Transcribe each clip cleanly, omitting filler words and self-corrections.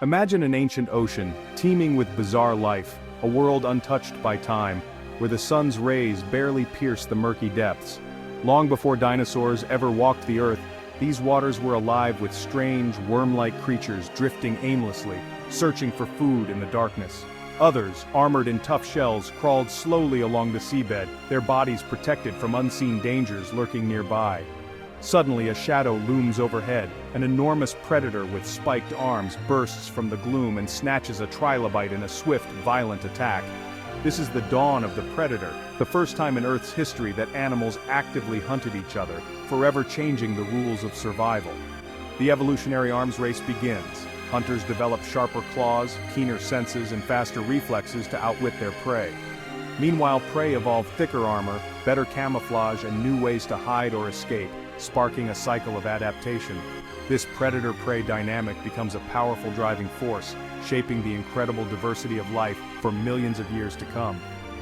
Imagine an ancient ocean, teeming with bizarre life, a world untouched by time, where the sun's rays barely pierce the murky depths. Long before dinosaurs ever walked the earth, these waters were alive with strange, worm-like creatures drifting aimlessly, searching for food in the darkness. Others, armored in tough shells, crawled slowly along the seabed, their bodies protected from unseen dangers lurking nearby. Suddenly a shadow looms overhead, an enormous predator with spiked arms bursts from the gloom and snatches a trilobite in a swift, violent attack. This is the dawn of the predator, the first time in Earth's history that animals actively hunted each other, forever changing the rules of survival. The evolutionary arms race begins. Hunters develop sharper claws, keener senses, and faster reflexes to outwit their prey. Meanwhile, prey evolve thicker armor, better camouflage, and new ways to hide or escape, sparking a cycle of adaptation. This predator-prey dynamic becomes a powerful driving force, shaping the incredible diversity of life for millions of years to come.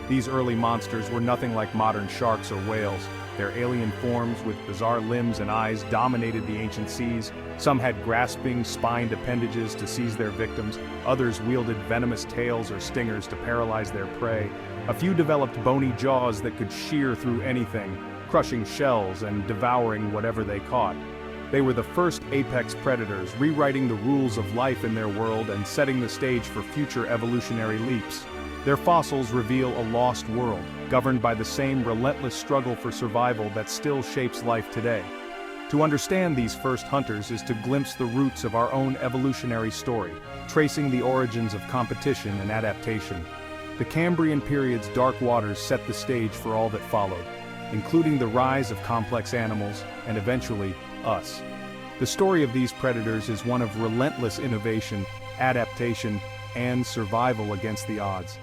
These early monsters were nothing like modern sharks or whales. Their alien forms with bizarre limbs and eyes dominated the ancient seas. Some had grasping, spined appendages to seize their victims. Others wielded venomous tails or stingers to paralyze their prey. A few developed bony jaws that could shear through anything, crushing shells and devouring whatever they caught. They were the first apex predators, rewriting the rules of life in their world and setting the stage for future evolutionary leaps. Their fossils reveal a lost world, governed by the same relentless struggle for survival that still shapes life today. To understand these first hunters is to glimpse the roots of our own evolutionary story, tracing the origins of competition and adaptation. The Cambrian period's dark waters set the stage for all that followed, including the rise of complex animals, and eventually, us. The story of these predators is one of relentless innovation, adaptation, and survival against the odds.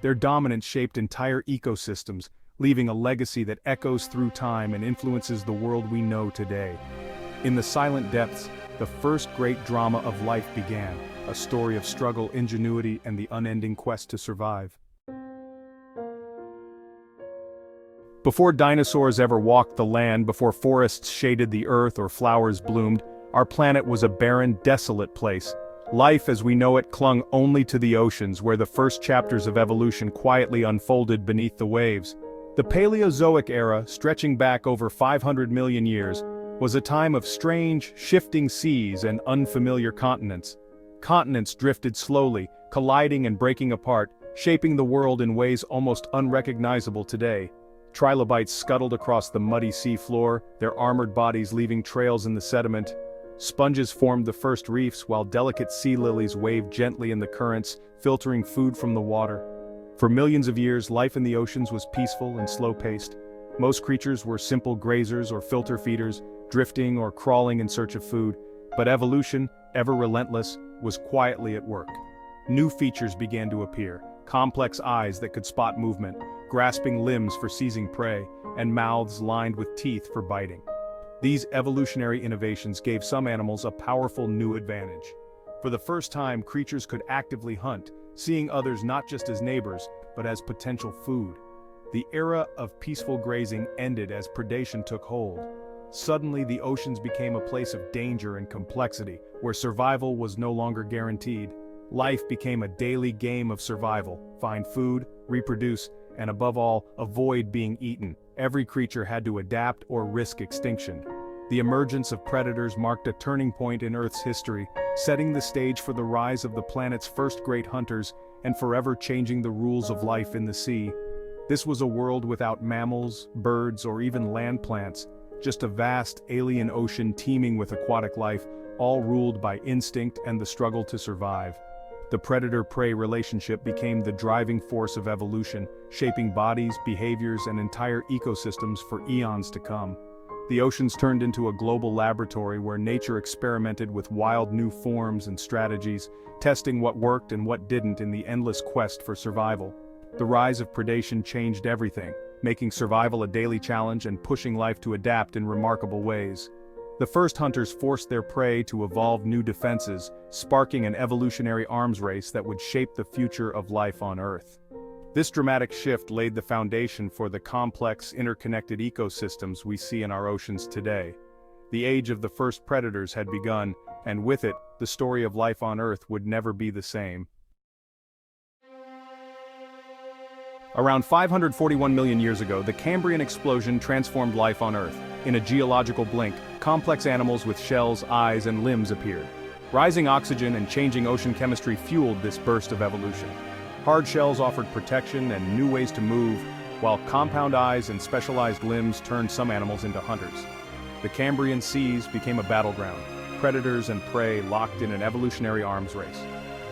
Their dominance shaped entire ecosystems, leaving a legacy that echoes through time and influences the world we know today. In the silent depths, the first great drama of life began, a story of struggle, ingenuity, and the unending quest to survive. Before dinosaurs ever walked the land, before forests shaded the earth or flowers bloomed, our planet was a barren, desolate place. Life as we know it clung only to the oceans, where the first chapters of evolution quietly unfolded beneath the waves. The Paleozoic Era, stretching back over 500 million years, was a time of strange, shifting seas and unfamiliar continents. Continents drifted slowly, colliding and breaking apart, shaping the world in ways almost unrecognizable today. Trilobites scuttled across the muddy sea floor, their armored bodies leaving trails in the sediment. Sponges formed the first reefs, while delicate sea lilies waved gently in the currents, filtering food from the water. For millions of years, life in the oceans was peaceful and slow-paced. Most creatures were simple grazers or filter feeders, drifting or crawling in search of food. But evolution, ever relentless, was quietly at work. New features began to appear: complex eyes that could spot movement, grasping limbs for seizing prey, and mouths lined with teeth for biting. These evolutionary innovations gave some animals a powerful new advantage. For the first time, creatures could actively hunt, seeing others not just as neighbors, but as potential food. The era of peaceful grazing ended as predation took hold. Suddenly, the oceans became a place of danger and complexity, where survival was no longer guaranteed. Life became a daily game of survival: find food, reproduce, and above all, avoid being eaten. Every creature had to adapt or risk extinction. The emergence of predators marked a turning point in Earth's history, setting the stage for the rise of the planet's first great hunters and forever changing the rules of life in the sea. This was a world without mammals, birds, or even land plants, just a vast alien ocean teeming with aquatic life, all ruled by instinct and the struggle to survive. The predator-prey relationship became the driving force of evolution, shaping bodies, behaviors, and entire ecosystems for eons to come. The oceans turned into a global laboratory where nature experimented with wild new forms and strategies, testing what worked and what didn't in the endless quest for survival. The rise of predation changed everything, making survival a daily challenge and pushing life to adapt in remarkable ways. The first hunters forced their prey to evolve new defenses, sparking an evolutionary arms race that would shape the future of life on Earth. This dramatic shift laid the foundation for the complex, interconnected ecosystems we see in our oceans today. The age of the first predators had begun, and with it, the story of life on Earth would never be the same. Around 541 million years ago, the Cambrian explosion transformed life on Earth. In a geological blink, complex animals with shells, eyes, and limbs appeared. Rising oxygen and changing ocean chemistry fueled this burst of evolution. Hard shells offered protection and new ways to move, while compound eyes and specialized limbs turned some animals into hunters. The Cambrian seas became a battleground, predators and prey locked in an evolutionary arms race.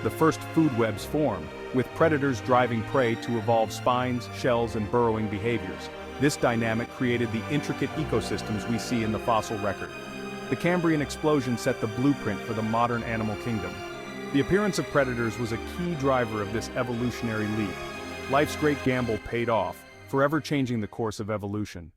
The first food webs formed, with predators driving prey to evolve spines, shells, and burrowing behaviors. This dynamic created the intricate ecosystems we see in the fossil record. The Cambrian explosion set the blueprint for the modern animal kingdom. The appearance of predators was a key driver of this evolutionary leap. Life's great gamble paid off, forever changing the course of evolution.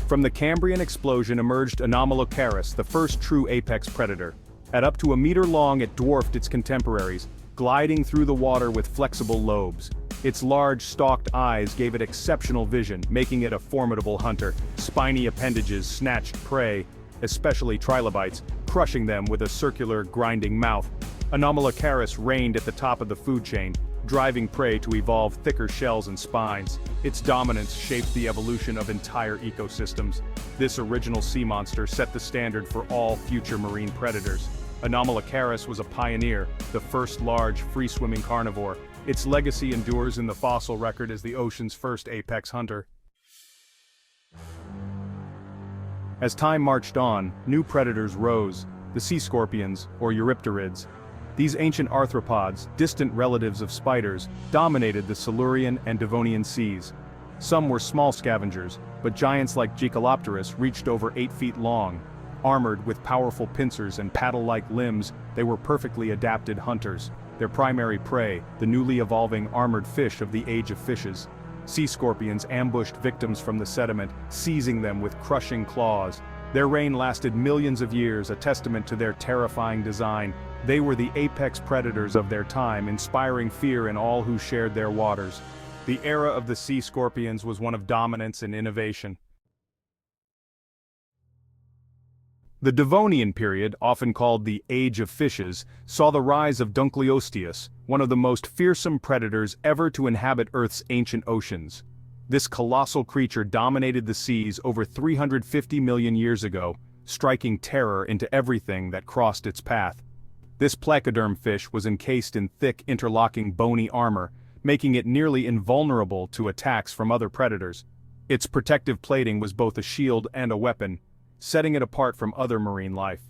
From the Cambrian explosion emerged Anomalocaris, the first true apex predator. At up to a meter long, it dwarfed its contemporaries, gliding through the water with flexible lobes. Its large, stalked eyes gave it exceptional vision, making it a formidable hunter. Spiny appendages snatched prey, especially trilobites, crushing them with a circular, grinding mouth. Anomalocaris reigned at the top of the food chain, driving prey to evolve thicker shells and spines. Its dominance shaped the evolution of entire ecosystems. This original sea monster set the standard for all future marine predators. Anomalocaris was a pioneer, the first large, free-swimming carnivore. Its legacy endures in the fossil record as the ocean's first apex hunter. As time marched on, new predators rose, the sea scorpions, or Eurypterids. These ancient arthropods, distant relatives of spiders, dominated the Silurian and Devonian seas. Some were small scavengers, but giants like Eurypterids reached over 8 feet long. Armored with powerful pincers and paddle-like limbs, they were perfectly adapted hunters. Their primary prey, the newly evolving armored fish of the Age of Fishes. Sea scorpions ambushed victims from the sediment, seizing them with crushing claws. Their reign lasted millions of years, a testament to their terrifying design. They were the apex predators of their time, inspiring fear in all who shared their waters. The era of the sea scorpions was one of dominance and innovation. The Devonian period, often called the Age of Fishes, saw the rise of Dunkleosteus, one of the most fearsome predators ever to inhabit Earth's ancient oceans. This colossal creature dominated the seas over 350 million years ago, striking terror into everything that crossed its path. This placoderm fish was encased in thick, interlocking bony armor, making it nearly invulnerable to attacks from other predators. Its protective plating was both a shield and a weapon, setting it apart from other marine life.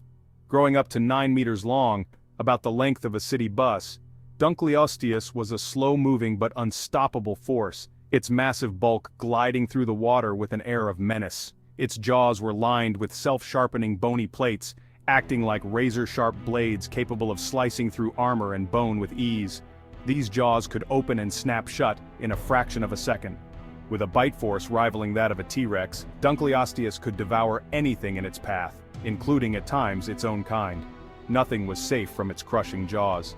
Growing up to 9 meters long, about the length of a city bus, Dunkleosteus was a slow-moving but unstoppable force, its massive bulk gliding through the water with an air of menace. Its jaws were lined with self-sharpening bony plates, acting like razor-sharp blades capable of slicing through armor and bone with ease. These jaws could open and snap shut in a fraction of a second. With a bite force rivaling that of a T.Rex, Dunkleosteus could devour anything in its path, including at times its own kind. Nothing was safe from its crushing jaws.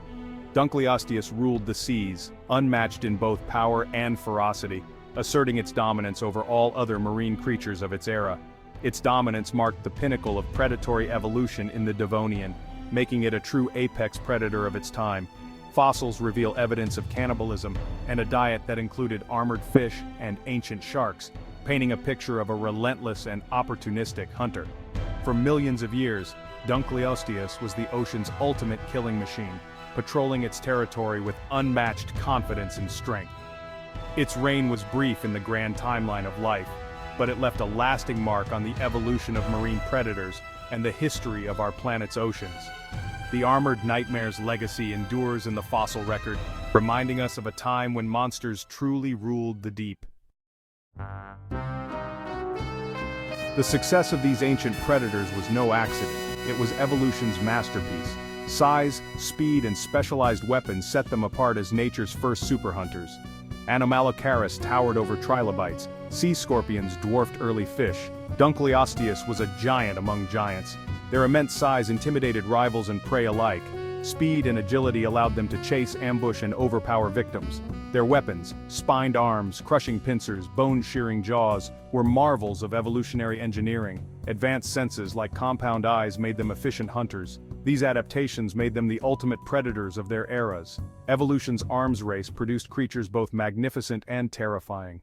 Dunkleosteus ruled the seas, unmatched in both power and ferocity, asserting its dominance over all other marine creatures of its era. Its dominance marked the pinnacle of predatory evolution in the Devonian, making it a true apex predator of its time. Fossils reveal evidence of cannibalism and a diet that included armored fish and ancient sharks, painting a picture of a relentless and opportunistic hunter. For millions of years, Dunkleosteus was the ocean's ultimate killing machine, patrolling its territory with unmatched confidence and strength. Its reign was brief in the grand timeline of life, but it left a lasting mark on the evolution of marine predators and the history of our planet's oceans. The armored nightmare's legacy endures in the fossil record, reminding us of a time when monsters truly ruled the deep. The success of these ancient predators was no accident. It was evolution's masterpiece. Size, speed, and specialized weapons set them apart as nature's first superhunters. Anomalocaris towered over trilobites, sea scorpions dwarfed early fish. Dunkleosteus was a giant among giants. Their immense size intimidated rivals and prey alike. Speed and agility allowed them to chase, ambush, and overpower victims. Their weapons, spined arms, crushing pincers, bone-shearing jaws, were marvels of evolutionary engineering. Advanced senses like compound eyes made them efficient hunters. These adaptations made them the ultimate predators of their eras. Evolution's arms race produced creatures both magnificent and terrifying.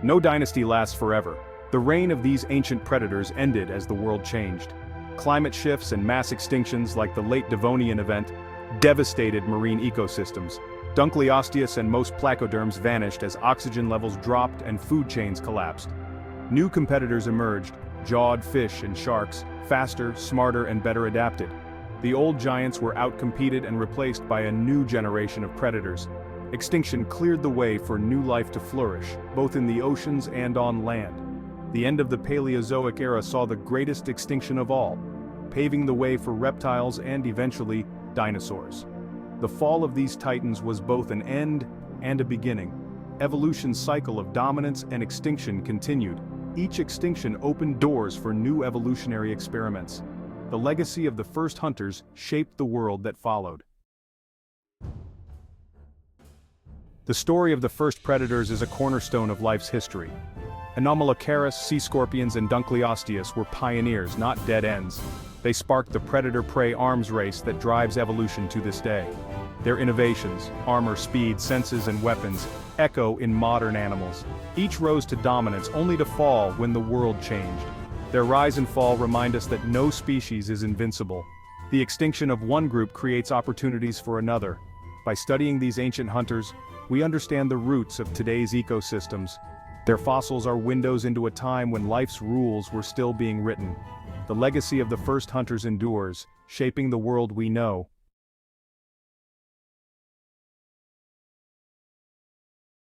No dynasty lasts forever. The reign of these ancient predators ended as the world changed. Climate shifts and mass extinctions like the late Devonian event devastated marine ecosystems. Dunkleosteus and most placoderms vanished as oxygen levels dropped and food chains collapsed. New competitors emerged, jawed fish and sharks, faster, smarter, and better adapted. The old giants were outcompeted and replaced by a new generation of predators. Extinction cleared the way for new life to flourish, both in the oceans and on land. The end of the Paleozoic era saw the greatest extinction of all, paving the way for reptiles and eventually, dinosaurs. The fall of these titans was both an end and a beginning. Evolution's cycle of dominance and extinction continued. Each extinction opened doors for new evolutionary experiments. The legacy of the first hunters shaped the world that followed. The story of the first predators is a cornerstone of life's history. Anomalocaris, sea scorpions, and Dunkleosteus were pioneers, not dead ends. They sparked the predator-prey arms race that drives evolution to this day. Their innovations, armor, speed, senses, and weapons, echo in modern animals. Each rose to dominance only to fall when the world changed. Their rise and fall remind us that no species is invincible. The extinction of one group creates opportunities for another. By studying these ancient hunters, we understand the roots of today's ecosystems. Their fossils are windows into a time when life's rules were still being written. The legacy of the first hunters endures, shaping the world we know.